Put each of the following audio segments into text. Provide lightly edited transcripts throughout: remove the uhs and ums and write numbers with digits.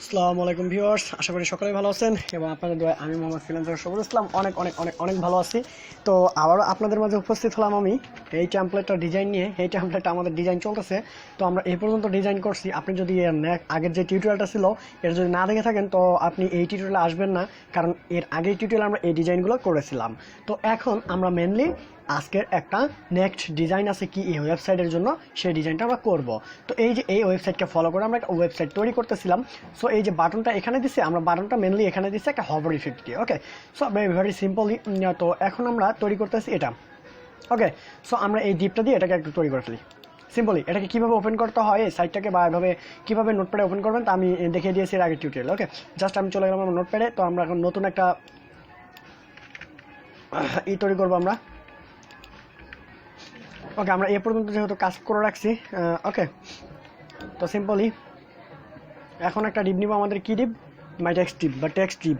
আসসালামু আলাইকুম ভিউয়ার্স, আশা করি সকলেই ভালো আছেন এবং আপনাদের দোয়ায় আমি মোহাম্মদ ফ্রিল্যান্সার সবুজ ইসলাম অনেক অনেক অনেক অনেক ভালো আছি। তো আবারও আপনাদের মাঝে উপস্থিত হলাম আমি এই টেমপ্লেটটা ডিজাইন নিয়ে। এই টেমপ্লেটটা আমাদের ডিজাইন চলতেছে, তো আমরা এই পর্যন্ত ডিজাইন করছি। আপনি যদি আগের যে টিউটোরিয়ালটা ছিল এর যদি না দেখে থাকেন তো আপনি এই টিউটোরিয়ালে আসবেন না, কারণ এর আগের টিউটোরিয়ালে আমরা এই ডিজাইনগুলো করেছিলাম। তো এখন আমরা মেনলি আজকের একটা নেক্সট ডিজাইন আছে কি এই ওয়েবসাইটের জন্য, সেই ডিজাইনটা আমরা করব। তো এই যে এই ওয়েবসাইটকে ফলো করে আমরা একটা ওয়েবসাইট তৈরি করতেছিলাম। সো এই যে বাটনটা এখানে দিচ্ছি, আমরা বাটনটা মেনলি এখানে দিচ্ছি একটা হভার ইফেক্ট দিয়ে। ওকে, সো ভেরি সিম্পলি। তো এখন আমরা তৈরি করতেছি এটা। ওকে, সো আমরা এই ডিপটা দিয়ে এটাকে একটু তৈরি করে ফেলি সিম্পলি। এটাকে কীভাবে ওপেন করতে হয় এই সাইটটাকে বা এভাবে কীভাবে নোটপ্যাডে ওপেন করবেন তা আমি দেখিয়ে দিয়েছি এর আগের টিউটোরিয়াল। ওকে, জাস্ট আমি চলে গেলাম আমার নোটপ্যাডে। তো আমরা এখন নতুন একটা তৈরি করবো আমরা। ওকে, আমরা এ পর্যন্ত যেহেতু কাজ করে রাখছি, ওকে, তো সিম্পলি এখন একটা ডিপ নিব। আমাদের কি ডিপ? মাই টেক্সট ডিপ বা টেক্সট ডিপ।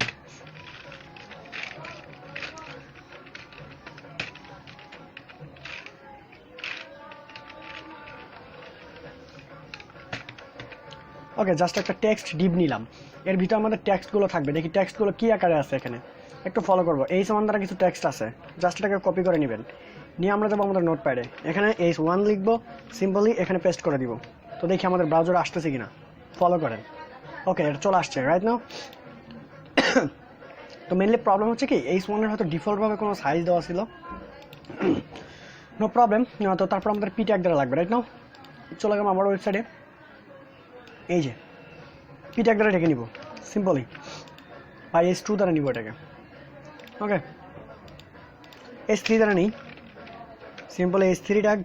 ওকে, জাস্ট একটা টেক্সট ডিপ নিলাম। এর ভিতরে আমাদের টেক্সটগুলো থাকবে। দেখি টেক্সটগুলো কী আকারে আছে এখানে, একটু ফলো করবো। এই সমান দ্বারা কিছু টেক্সট আছে, জাস্ট এটাকে কপি করে নেবেন। নিয়ে আমরা যাবো আমাদের নোটপ্যাডে, এখানে H1 লিখবো, সিম্পলি এখানে পেস্ট করে দিব। তো দেখি আমাদের ব্রাউজারে আসতেছে কিনা, ফলো করেন। ওকে, এটা চলে আসছে রাইট নাও। তো মেনলি প্রবলেম হচ্ছে কি H1-এর হয়তো ডিফল্টভাবে কোনো সাইজ দেওয়া ছিল, নো প্রবলেম। তো তারপর আমাদের পি ট্যাগ দ্বারা লাগবে রাইট নাও। চলে গেলাম আমার ওয়েবসাইটে, এই যে পি ট্যাগ দ্বারা ঢেকে নিব সিম্পলি, বা H2 দ্বারা নিব এটাকে। ওকে, H3 দ্বারা নেই, সিম্পলি H3 ট্যাগ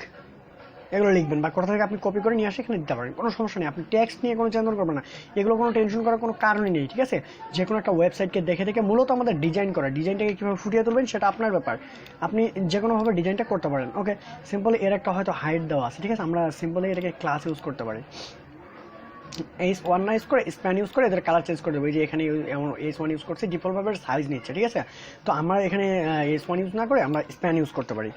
এগুলো লিখবেন, বা কোথা থেকে আপনি কপি করে নিয়ে আসে এখানে দিতে পারেন, কোনো সমস্যা নেই। আপনি টেক্সট নিয়ে কোনো চিন্তা করবেন না, এগুলো কোনো টেনশন করার কোনো কারণই নেই, ঠিক আছে? যে কোনো একটা ওয়েবসাইটকে দেখে দেখে মূলত আমাদের ডিজাইন করা, ডিজাইনটাকে কীভাবে ফুটিয়ে তুলবেন সেটা আপনার ব্যাপার, আপনি যে কোনোভাবে ডিজাইনটা করতে পারেন। ওকে, সিম্পলি এর একটা হয়তো হাইট দেওয়া আছে, ঠিক আছে? আমরা সিম্পলি এটাকে ক্লাস ইউজ করতে পারি। H1 না ইউজ করে স্প্যান ইউজ করে এদের কালার চেঞ্জ করে দেবো। এই যে এখানে এমন H1 ইউজ করছে, ডিফল্টভাবে সাইজ নিচ্ছে, ঠিক আছে? তো আমরা এখানে H1 ইউজ না করে আমরা স্প্যান ইউজ করতে পারি।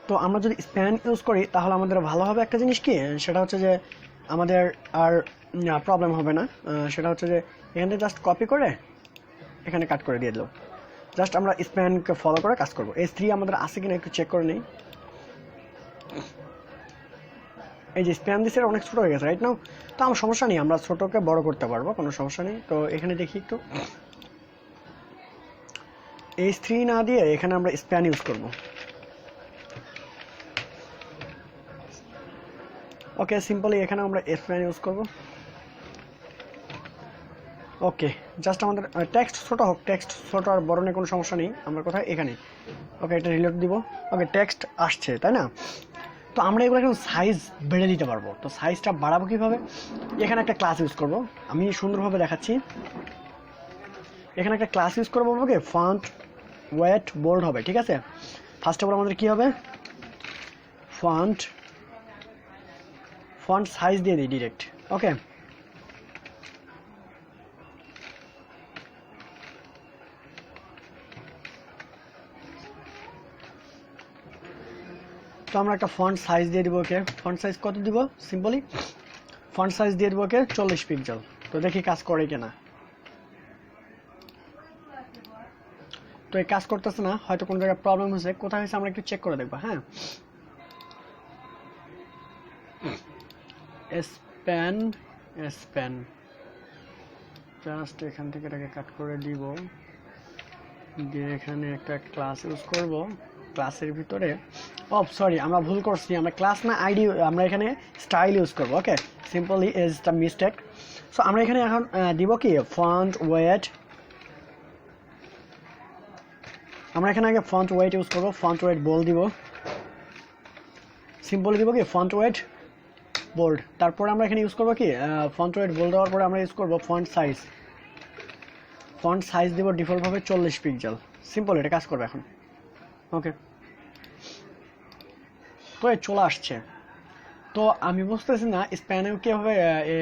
তো আমরা যদি স্প্যান ইউজ করি তাহলে আমাদের ভালো হবে একটা জিনিস কি, সেটা হচ্ছে যে আমাদের আর প্রবলেম হবে না। সেটা হচ্ছে যে এখান থেকে জাস্ট কপি করে এখানে কাট করে দিয়ে দিল। জাস্ট আমরা স্প্যানকে ফলো করে কাজ করবো। H3 আমাদের আছে কিনা একটু চেক করে নিই। এই যে স্প্যান দিচ্ছে অনেক ছোটো হয়ে গেছে রাইট নাও। তো আমার সমস্যা নেই, আমরা ছোটোকে বড় করতে পারবো, কোনো সমস্যা নেই। তো এখানে দেখি একটু H3 না দিয়ে এখানে আমরা স্প্যান ইউজ করবো। ওকে, সিম্পলি এখানে আমরা স্প্যান ইউজ করবো। ওকে, জাস্ট আমাদের টেক্সট ছোটো হোক, টেক্সট ছোটো আর বড় নিয়ে কোনো সমস্যা নেই। আমরা কোথায় এখানে, ওকে, এটা রিলোড দিব। ওকে, টেক্সট আসছে তাই না? তো আমরা এগুলো এখন সাইজ বেড়ে দিতে পারবো। তো সাইজটা বাড়াবো কীভাবে? এখানে একটা ক্লাস ইউজ করব, আমি সুন্দরভাবে দেখাচ্ছি। এখানে একটা ক্লাস ইউজ করবো, ওকে, ফন্ট ওয়েট বোল্ড হবে, ঠিক আছে? ফার্স্ট অফ অল আমাদের কী হবে, ফন্ট সাইজ দিয়ে দিই ডিরেক্ট। ওকে, তো আমরা একটা ফন্ট সাইজ দিয়ে দিব। ওকে, ফন্ট সাইজ কত দিব? সিম্পলি ফন্ট সাইজ দিয়ে দেবো ওকে 40 পিক্সেল। তো দেখি কাজ করে কিনা। তো এই কাজ করতেছে না, হয়তো কোনো জায়গায় প্রবলেম হয়েছে। কোথায় হয়েছে আমরা একটু চেক করে দেখবো। হ্যাঁ, স্প্যান জাস্ট এখান থেকে এটাকে কাট করে দিব, দিয়ে এখানে একটা ক্লাস ইউজ করব। ক্লাসের ভিতরে সরি, আমরা ভুল করছি, আমরা ক্লাস না আইডি, আমরা এখানে স্টাইল ইউজ করবো। Okay, simply is the mistake. So আমরা এখানে এখন দিব কি ফন্ট ওয়েট। আমরা এখানে আগে ফন্ট ওয়েট ইউজ করবো, ফন্ট ওয়েট বোল্ড দিব। সিম্পলি দিব কি ফন্ট ওয়েট বোল্ড। তারপর আমরা এখানে ইউজ করবো কি ফন্ট ওয়েট বোল্ড দেওয়ার পরে আমরা ইউজ করবো ফন্ট সাইজ দিব ডিফল্টভাবে 40 পিক্সেল। সিম্পল, এটা কাজ করবে এখন। ওকে, তো চলে আসছে। তো আমি বুঝতেছি না স্প্যানে কীভাবে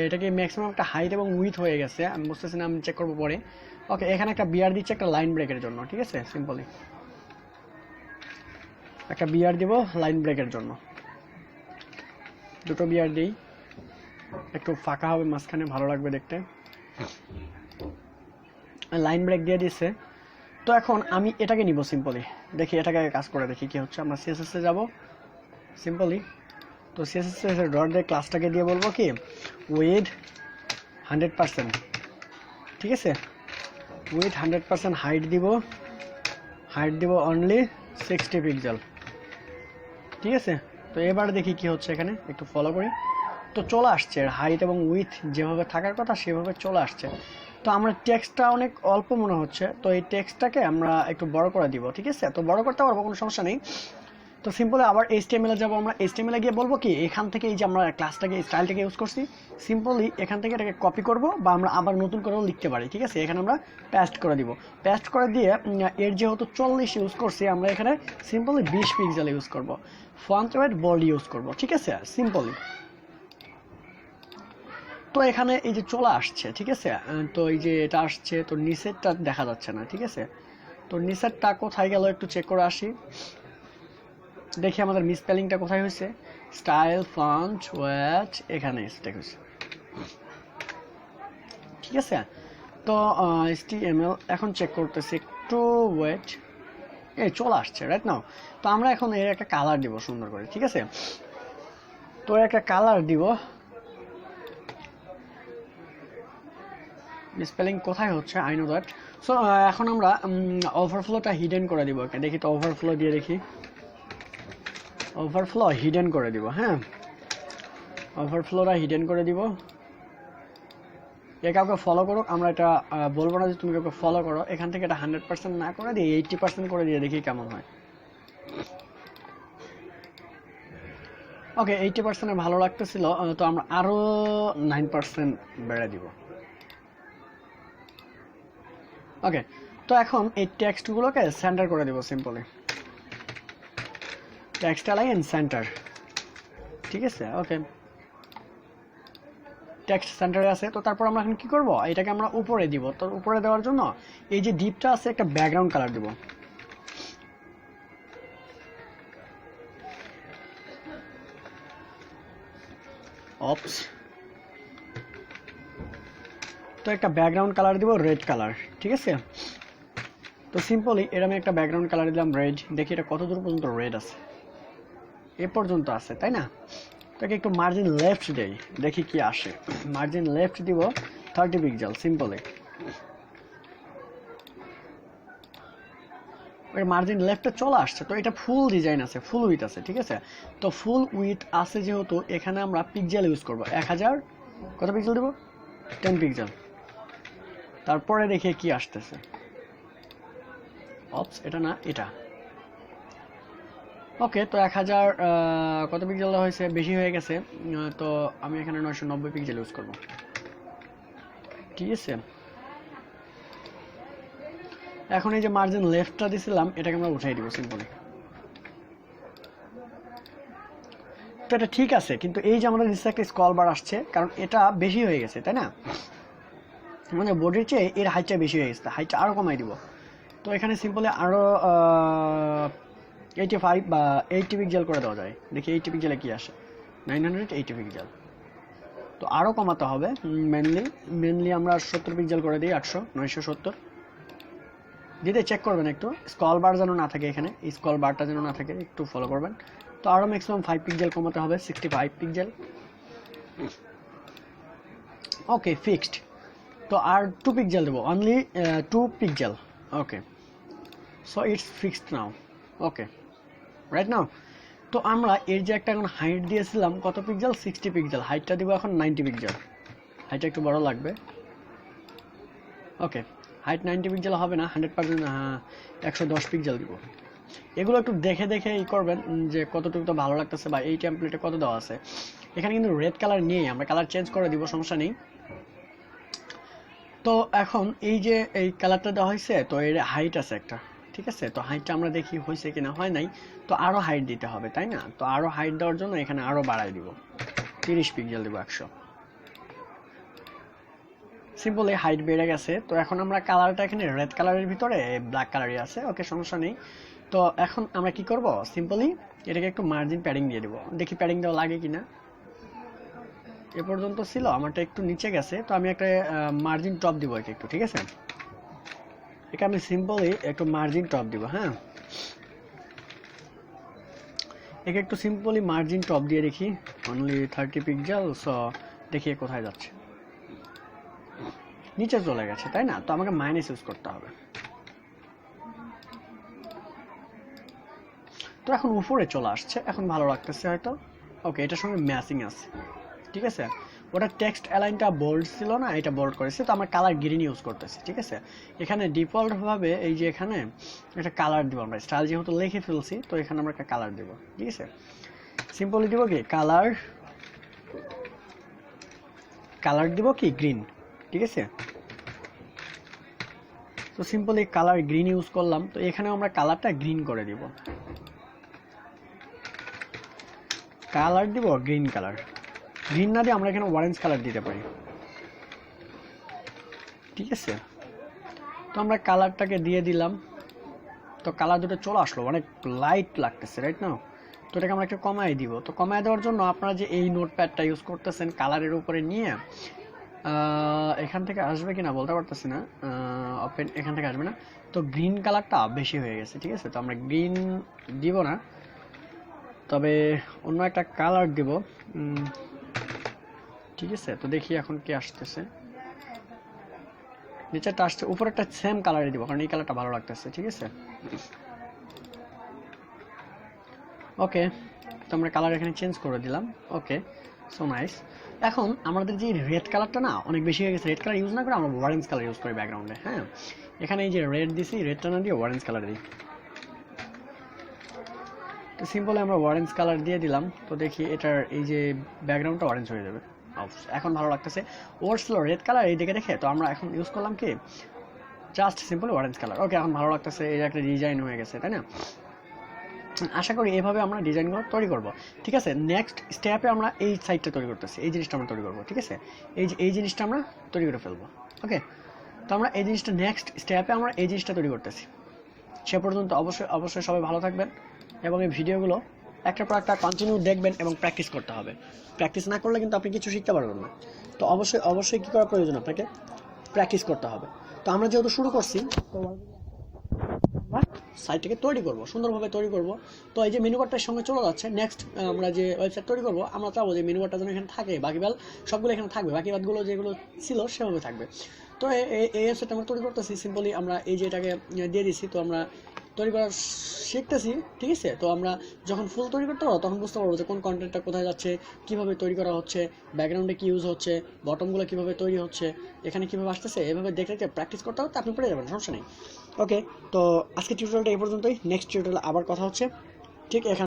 এটাকে ম্যাক্সিমাম একটা হাইট এবং উইথ হয়ে গেছে, আমি বুঝতেছি না, আমি চেক করবো পরে। ওকে, এখানে একটা বিয়ার দিচ্ছে একটা লাইন ব্রেকের জন্য, ঠিক আছে? সিম্পলি একটা বিয়ার দিব লাইন ব্রেকের জন্য, দুটো বিয়ার দিই। একটু ফাঁকা হবে মাঝখানে, ভালো লাগবে দেখতে। লাইন ব্রেক দিয়ে দিচ্ছে। তো এখন আমি এটাকে নিব সিম্পলি, দেখি এটাকে কাজ করে দেখি কি হচ্ছে। আমরা সিএসএস এ যাব সিম্পলি। তো সিএসএস এর ডট দিয়ে ক্লাসটাকে দিয়ে বলবো কি উইথ 100%, ঠিক আছে, উইথ 100% হাইট দিব অনলি 60 পিক্সেল, ঠিক আছে। তো এবার দেখি কি হচ্ছে এখানে, একটু ফলো করি। তো চলে আসছে হাইট এবং উইথ যেভাবে থাকার কথা সেভাবে চলে আসছে। তো আমরা টেক্সটটা অনেক অল্প মনে হচ্ছে, তো এই টেক্সটটাকে আমরা একটু বড় করে দিব, ঠিক আছে। তো বড় করতে পারবো, কোনো সমস্যা নেই। তো সিম্পলি আবার HTML এ যাবো। আমরা HTML এ গিয়ে বলবো কি এখান থেকে এই যে আমরা ক্লাসটাকে স্টাইলটাকে ইউজ করছি, সিম্পলি এখান থেকে এটাকে কপি করব বা আমরা আবার নতুন করেও লিখতে পারি, ঠিক আছে। এখানে আমরা পেস্ট করে দিব, পেস্ট করে দিয়ে এর যেহেতু 40 ইউজ করছি, আমরা এখানে সিম্পলি 20 পিক্সেল ইউজ করব, ফন্ট ওয়েট বোল্ড ইউজ করব, ঠিক আছে, সিম্পলি। তো এখানে এই যে চলে আসছে, ঠিক আছে। তো এই যে এটা আসছে, তো নিচেরটা দেখা যাচ্ছে না, ঠিক আছে। তো নিচেরটা কোথায় গেল একটু চেক করে আসি, দেখি আমাদের মিসস্পেলিংটা কোথায় হয়েছে। স্টাইল ফন্ট ওয়েট এখানে মিস্টেক হয়েছে, ঠিক আছে। তো HTML এখন চেক করতেছি, একটু ওয়েট, এই চলে আসছে রাইট নাও। তো আমরা এখন এর একটা কালার দিব সুন্দর করে, ঠিক আছে। তো একটা কালার দিব, স্পেলিং কোথায় হচ্ছে আই নো দ্যাট। সো এখন আমরা ওভারফ্লোটা হিডেন করে দিব, দেখি তো ওভারফ্লো দিয়ে দেখি, ওভারফ্লো হিডেন করে দিব, হ্যাঁ, ওভারফ্লোটা হিডেন করে দিব। এ কাউকে ফলো করুক, আমরা এটা বলবো না যে তুমি কাউকে ফলো করো, এখান থেকে এটা 100% না করে দিয়ে 80% করে দিয়ে দেখি কেমন হয়। ওকে, 80% ভালো লাগতেছিল, তো আমরা আরো 9% বেড়ে দিব। ওকে, তো এখন এই টেক্সটগুলোকে সেন্টার করে দেব সিম্পলি, টেক্সট অ্যালাইন সেন্টার, ঠিক আছে। ওকে, টেক্সট সেন্টারে আছে। তো তারপর আমরা এখন কি করব, এটাকে আমরা উপরে দিব। তো উপরে দেওয়ার জন্য এই যে ডিপটা আছে একটা ব্যাকগ্রাউন্ড কালার দিব, অপস। তো একটা ব্যাকগ্রাউন্ড কালার দিব রেড কালার, ঠিক আছে। তো সিম্পলি এরকম একটা ব্যাকগ্রাউন্ড কালার দিলাম রেড, দেখি এটা কত দূর পর্যন্ত রেড আছে, এ পর্যন্ত আছে তাই না। তাকে একটু মার্জিন লেফট দেই, দেখি কি আসে। মার্জিন লেফট দিব 30 পিক্সেল সিম্পলি, মার্জিন লেফটে চলে আসছে। তো এটা ফুল ডিজাইন আছে, ফুল উইথ আছে, ঠিক আছে। তো ফুল উইথ আছে যেহেতু এখানে আমরা পিক্সেল ইউজ করব 1000, কত পিক্সেল দিব 10 পিক্সেল। তারপরে দেখি কি আসতেছে, অপস এটা না এটা। ওকে, তো 1000 কত পিক্সেল হয়েছে, বেশি হয়ে গেছে। তো আমি এখানে 990 পিক্সেল ইউজ করব, ঠিক আছে। এখন এই যে মার্জিন লেফটটা দিছিলাম এটাকে আমরা উঠাই দিব সিম্পলি। তো এটা ঠিক আছে, কিন্তু এই যে আমাদের নিচে একটা স্ক্রল বার আসছে, কারণ এটা বেশি হয়ে গেছে তাই না, মানে বডির চেয়ে এর হাইটটা বেশি হয়ে গেছে, হাইটটা আরো কমাই দিব। তো এখানে সিম্পলি আরো 85 বা 80 পিক্সেল করে দেওয়া যায়, দেখি 80 পিক্সেলে কি আসে, 980 পিক্সেল। তো আরো কমাতে হবে, মেনলি আমরা 70 পিক্সেল করে দিই, 970 দিতে চেক করবেন একটু, স্ক্রল বার যেন না থাকে, এখানে স্ক্রল বারটা যেন না থাকে, একটু ফলো করবেন। তো আরো ম্যাক্সিমাম 5 পিক্সেল কমাতে হবে, 65 পিক্সেল। ওকে, ফিক্সড। তো আর 2 পিক্সেল দেবো, only 2 pixel. Okay, so it's fixed now. Okay, right now. তো আমরা এর যে একটা এখন হাইট দিয়েছিলাম কত পিক্সেল, 60 পিক্সেল, হাইটটা দিব এখন 90 পিক্সেল, হাইটটা একটু বড় লাগবে। ওকে, হাইট 90 পিক্সেল হবে না, 100%, 110 পিক্সেল দিব। এগুলো একটু দেখে দেখে ই করবেন যে কতটুকু তো ভালো লাগতেছে বা এই টেমপ্লেটে কত দেওয়া আছে। এখানে কিন্তু রেড কালার নেই, আমরা কালার চেঞ্জ করে দিব, সমস্যা নেই। তো এখন এই যে এই কালারটা দেওয়া হয়েছে, তো এর হাইট আছে একটা, ঠিক আছে। তো হাইটটা আমরা দেখি হয়েছে কিনা, হয় নাই। তো আরো হাইট দিতে হবে তাই না, তো আরো হাইট দেওয়ার জন্য এখানে আরো বাড়াই দিব, 30 পিক্সেল দিব, 100। সিম্পলি হাইট বেড়ে গেছে। তো এখন আমরা কালারটা এখানে রেড কালারের ভিতরে ব্ল্যাক কালারই আছে, ওকে, সমস্যা নেই। তো এখন আমরা কি করব, সিম্পলি এটাকে একটু মার্জিন প্যাডিং দিয়ে দিব, দেখি প্যাডিং দেওয়া লাগে কিনা। এ পর্যন্ত ছিল, আমারটা একটু নিচে গেছে, তো আমি একটা মার্জিন টপ দিব একে একটু, ঠিক আছে? একে আমি সিম্পলি একটু মার্জিন টপ দিব। হ্যাঁ, একে একটু সিম্পলি মার্জিন টপ দিয়ে দেখি, অনলি 30 পিক্সেল। সো দেখি কোথায় যাচ্ছে, নিচে চলে গেছে, তাই না? তো আমাকে মাইনাস ইউজ করতে হবে। তো এখন উপরে চলে আসছে, এখন ভালো লাগতেছে হয়তো। ওকে, এটার সঙ্গে ম্যাচিং আছে, ঠিক আছে? ওটা টেক্সট অ্যালাইনটা বোল্ড ছিল না, এটা বোল্ড করেছে, তো আমরা কালার গ্রিন ইউজ করতেছি, ঠিক আছে? এখানে ডিফল্ট ভাবে এই যে এখানে একটা কালার দিব আমরা, স্টাইল যেহেতু লিখে ফেলছি, তো এখানে আমরা একটা কালার দিব, ঠিক আছে? সিম্পলি দিব কি কালার, কালার দিব কি গ্রিন, ঠিক আছে? তো সিম্পলি কালার গ্রিন ইউজ করলাম। তো এখানে আমরা কালারটা গ্রিন করে দিব, কালার দিব গ্রিন কালার। গ্রিন না দিয়ে আমরা এখানে অরেঞ্জ কালার দিতে পারি, ঠিক আছে? তো আমরা কালারটাকে দিয়ে দিলাম, তো কালার দুটো চলে আসলো, অনেক লাইট লাগতেছে, রাইট না? তো এটাকে আমরা একটু কমাই দিব। তো কমাই দেওয়ার জন্য আপনারা যে এই নোটপ্যাডটা ইউজ করতেছেন, কালারের উপরে নিয়ে এখান থেকে আসবে কিনা বলতে পারতেছি না, ওপেন এখান থেকে আসবে না। তো গ্রিন কালারটা বেশি হয়ে গেছে, ঠিক আছে? তো আমরা গ্রিন দিব না, তবে অন্য একটা কালার দিব, ঠিক আছে? তো দেখি এখন কি আসতেছে, নিচেরটা আসছে, উপরে একটা সেম কালারে দিব, কারণ এই কালারটা ভালো লাগতেছে, ঠিক আছে? ওকে, তো আমরা কালার এখানে চেঞ্জ করে দিলাম। ওকে, সো নাইস। এখন আমাদের যে রেড কালারটা না অনেক বেশি হয়ে গেছে, রেড কালার ইউজ না করে আমরা অরেঞ্জ কালার ইউজ করি ব্যাকগ্রাউন্ডে। হ্যাঁ, এখানে এই যে রেড দিছি, রেডটা না দিয়ে অরেঞ্জ কালার দিই। তো সিম্পলি আমরা অরেঞ্জ কালার দিয়ে দিলাম। তো দেখি এটার এই যে ব্যাকগ্রাউন্ডটা অরেঞ্জ হয়ে যাবে। এখন ভালো লাগতেছে। ওর ছিল রেড কালার, এই দিকে দেখে তো আমরা এখন ইউজ করলাম কি জাস্ট সিম্পলি অরেঞ্জ কালার। ওকে, এখন ভালো লাগতেছে, এই একটা ডিজাইন হয়ে গেছে, তাই না? আশা করি এভাবে আমরা ডিজাইনগুলো তৈরি করব, ঠিক আছে? নেক্সট স্টেপে আমরা এই সাইডটা তৈরি করতেছি, এই জিনিসটা আমরা তৈরি করব, ঠিক আছে? এই জিনিসটা আমরা তৈরি করে ফেলবো। ওকে, তো আমরা এই জিনিসটা নেক্সট স্টেপে আমরা এই জিনিসটা তৈরি করতেছি। সে পর্যন্ত অবশ্যই সবাই ভালো থাকবেন এবং এই ভিডিওগুলো একটার পর একটা কন্টিনিউ দেখবেন এবং প্র্যাকটিস করতে হবে। প্র্যাকটিস না করলে কিন্তু আপনি কিছু শিখতে পারবেন না। তো অবশ্যই কী করা প্রয়োজন, আপনাকে প্র্যাকটিস করতে হবে। তো আমরা যেহেতু শুরু করছি, তো সাইটটাকে তৈরি করব, সুন্দরভাবে তৈরি করব। তো এই যে মেনু বারটার সঙ্গে চলে যাচ্ছে, নেক্সট আমরা যে ওয়েবসাইট তৈরি করব, আমরা চাবো যে মেনু বারটা যেন এখানে থাকে, বাকি সবগুলো এখানে থাকবে, বাকি বাদগুলো যেগুলো ছিল সেভাবে থাকবে। তো এই ওয়েবসাইট আমরা তৈরি করতেছি, সিম্পলি আমরা এই যে এটাকে দিয়ে দিচ্ছি। তো আমরা তৈরি করা শিখতেছি, ঠিক আছে? তো আমরা যখন ফুল তৈরি করতে পারবো তখন বুঝতে পারবো যে কোন কন্টেন্টটা কোথায় যাচ্ছে, কীভাবে তৈরি করা হচ্ছে, ব্যাকগ্রাউন্ডে কী ইউজ হচ্ছে, বটমগুলো কীভাবে তৈরি হচ্ছে, এখানে কীভাবে আসতেছে, এভাবে দেখে প্র্যাকটিস করতে হবে, আপনি পেরে যাবেন, সমস্যা নেই। ওকে, তো আজকে টিউটোরিয়ালটা এই পর্যন্তই। নেক্সট টিউটোরিয়ালে আবার কথা হচ্ছে, ঠিক এখানে।